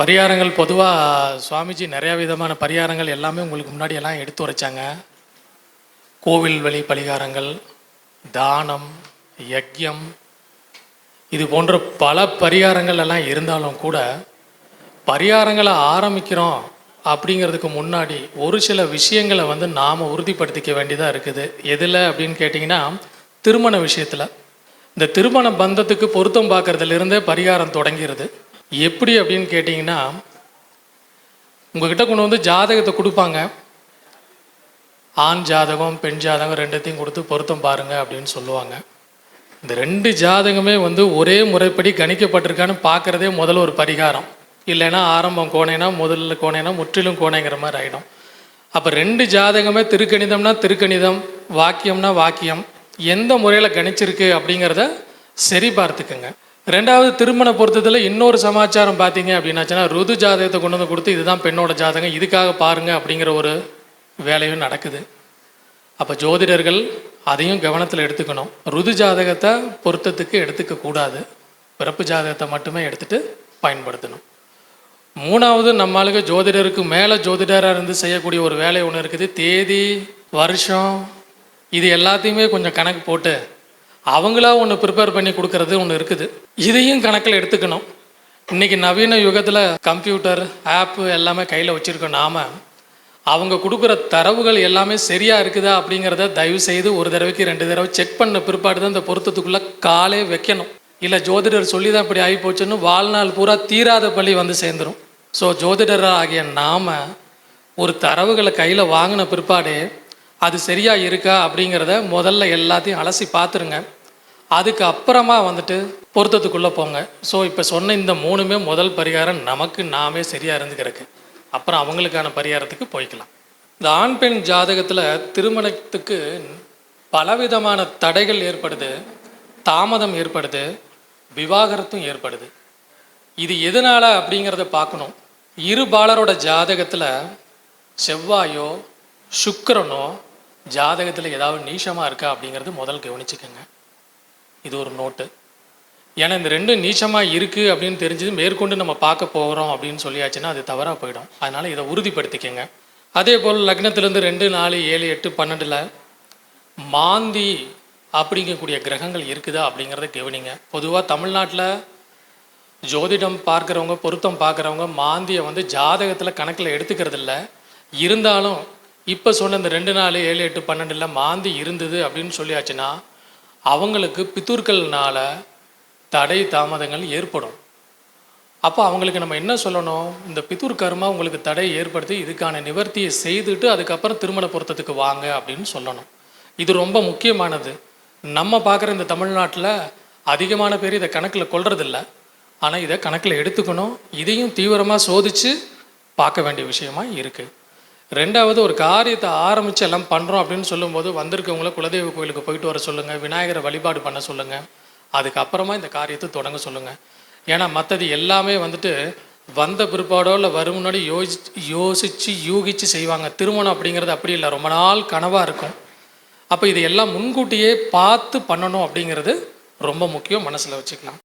பரிகாரங்கள் பொதுவாக சுவாமிஜி நிறையா விதமான பரிகாரங்கள் எல்லாமே உங்களுக்கு முன்னாடி எல்லாம் எடுத்து உரைச்சாங்க. கோவில் வழி பரிகாரங்கள், தானம், யக்ஞம், இது போன்ற பல பரிகாரங்கள் எல்லாம் இருந்தாலும் கூட பரிகாரங்களை ஆரம்பிக்கிறோம் அப்படிங்கிறதுக்கு முன்னாடி ஒரு சில விஷயங்களை நாம் உறுதிப்படுத்திக்க வேண்டியதாக இருக்குது. எதில் அப்படின்னு கேட்டிங்கன்னா, திருமண விஷயத்தில். இந்த திருமண பந்தத்துக்கு பொருத்தம் பார்க்குறதுலேருந்தே பரிகாரம் தொடங்கிறது. எப்படி அப்படின்னு கேட்டிங்கன்னா, உங்ககிட்ட கொண்டு வந்து ஜாதகத்தை கொடுப்பாங்க. ஆண் ஜாதகம் பெண் ஜாதகம் ரெண்டுத்தையும் கொடுத்து பொருத்தம் பாருங்கள் அப்படின்னு சொல்லுவாங்க. இந்த ரெண்டு ஜாதகமே ஒரே முறைப்படி கணிக்கப்பட்டிருக்கான்னு பார்க்குறதே முதல்ல ஒரு பரிகாரம். இல்லைன்னா ஆரம்பம் கோணைனா முதல்ல கோணைனா முற்றிலும் கோணைங்கிற மாதிரி ஆகிடும். அப்போ ரெண்டு ஜாதகமே திருக்கணிதம்னா திருக்கணிதம், வாக்கியம்னா வாக்கியம், எந்த முறையில் கணிச்சிருக்கு அப்படிங்கிறத சரி பார்த்துக்குங்க. ரெண்டாவது, திருமண பொருத்தத்தில் இன்னொரு சமாச்சாரம் பார்த்தீங்க அப்படின்னாச்சுன்னா, ருது ஜாதகத்தை கொண்டு வந்து கொடுத்து இதுதான் பெண்ணோட ஜாதகம், இதுக்காக பாருங்க அப்படிங்கிற ஒரு வேலையும் நடக்குது. அப்போ ஜோதிடர்கள் அதையும் கவனத்தில் எடுத்துக்கணும். ருது ஜாதகத்தை பொருத்தத்துக்கு எடுத்துக்க கூடாது, பிறப்பு ஜாதகத்தை மட்டுமே எடுத்துகிட்டு பயன்படுத்தணும். மூணாவது, நம்மளுக்கு ஜோதிடருக்கு மேலே ஜோதிடராக இருந்து செய்யக்கூடிய ஒரு வேலை ஒன்று இருக்குது. தேதி, வருஷம், இது எல்லாத்தையுமே கொஞ்சம் கணக்கு போட்டு அவங்களா ஒன்று ப்ரிப்பேர் பண்ணி கொடுக்கறது ஒன்று இருக்குது. இதையும் கணக்கில் எடுத்துக்கணும். இன்றைக்கி நவீன யுகத்தில் கம்ப்யூட்டர், ஆப்பு எல்லாமே கையில் வச்சுருக்கோம். நாம் அவங்க கொடுக்குற தரவுகள் எல்லாமே சரியாக இருக்குதா அப்படிங்கிறத தயவு செய்து ஒரு தடவைக்கு 2 தடவை செக் பண்ண பிற்பாடு தான் இந்த பொருத்தத்துக்குள்ளே காலே வைக்கணும். இல்லை ஜோதிடர் சொல்லி தான் இப்படி ஆகி போச்சுன்னு வாழ்நாள் பூரா தீராத பள்ளி சேர்ந்துடும். ஸோ ஜோதிடர் ஆகிய நாம் ஒரு தரவுகளை கையில் வாங்கின பிற்பாடே அது சரியாக இருக்கா அப்படிங்கிறத முதல்ல எல்லாத்தையும் அலசி பார்த்துருங்க. அதுக்கு அப்புறமா பொருத்தத்துக்குள்ளே போங்க. ஸோ இப்போ சொன்ன இந்த 3மே முதல் பரிகாரம் நமக்கு நாமே சரியாக இருந்துக்கிறக்கு. அப்புறம் அவங்களுக்கான பரிகாரத்துக்கு போய்க்கலாம். இந்த ஆண் பெண் ஜாதகத்தில் திருமணத்துக்கு பலவிதமான தடைகள் ஏற்படுது, தாமதம் ஏற்படுது, விவாகரத்தும் ஏற்படுது. இது எதனால் அப்படிங்கிறத பார்க்கணும். இருபாலரோட ஜாதகத்தில் செவ்வாயோ சுக்கிரனோ ஜாதகத்தில் ஏதாவது நீச்சமாக இருக்கா அப்படிங்கிறது முதல் கவனிச்சுக்கோங்க. இது ஒரு நோட்டு. ஏன்னா இந்த ரெண்டும் நீச்சமாக இருக்குது அப்படின்னு தெரிஞ்சது மேற்கொண்டு நம்ம பார்க்க போகிறோம் அப்படின்னு சொல்லியாச்சுன்னா அது தவறாக போயிடும். அதனால் இதை உறுதிப்படுத்திக்கங்க. அதே போல் லக்னத்திலேருந்து 2, 4, 7, 8, 12 மாந்தி அப்படிங்கக்கூடிய கிரகங்கள் இருக்குதா அப்படிங்கிறத கவனிங்க. பொதுவாக தமிழ்நாட்டில் ஜோதிடம் பார்க்குறவங்க, பொருத்தம் பார்க்குறவங்க மாந்தியை ஜாதகத்தில் கணக்கில் எடுத்துக்கிறது இல்லை. இருந்தாலும் இப்போ சொன்ன இந்த 2, 4, 7, 8, 12 மாந்தி இருந்தது அப்படின்னு சொல்லியாச்சுன்னா அவங்களுக்கு பித்தூர்கள்னால தடை தாமதங்கள் ஏற்படும். அப்போ அவங்களுக்கு நம்ம என்ன சொல்லணும், இந்த பித்தூர் கர்மா உங்களுக்கு தடை ஏற்படுத்தி இதுக்கான நிவர்த்தியை செய்துட்டு அதுக்கப்புறம் திருமண பொருத்தத்துக்கு வாங்க அப்படின்னு சொல்லணும். இது ரொம்ப முக்கியமானது. நம்ம பார்க்குற இந்த தமிழ்நாட்டில் அதிகமான பேர் இதை கணக்கில் கொள்றதில்லை. ஆனால் இதை கணக்கில் எடுத்துக்கணும். இதையும் தீவிரமாக சோதித்து பார்க்க வேண்டிய விஷயமா இருக்குது. ரெண்டாவது, ஒரு காரியத்தை ஆரம்பித்து எல்லாம் பண்ணுறோம் அப்படின்னு சொல்லும்போது வந்திருக்கவங்கள குலதெய்வ கோயிலுக்கு போயிட்டு வர சொல்லுங்கள், விநாயகரை வழிபாடு பண்ண சொல்லுங்கள், அதுக்கப்புறமா இந்த காரியத்தை தொடங்க சொல்லுங்கள். ஏன்னா மற்றது எல்லாமே வந்த பிற்பாடோ இல்லை வரும் முன்னாடி யோசித்து யூகித்து செய்வாங்க. திருமணம் அப்படிங்கிறது அப்படி இல்லை, ரொம்ப நாள் கனவாக இருக்கும். அப்போ இதையெல்லாம் முன்கூட்டியே பார்த்து பண்ணணும் அப்படிங்கிறது ரொம்ப முக்கியம், மனசில் வச்சுக்கலாம்.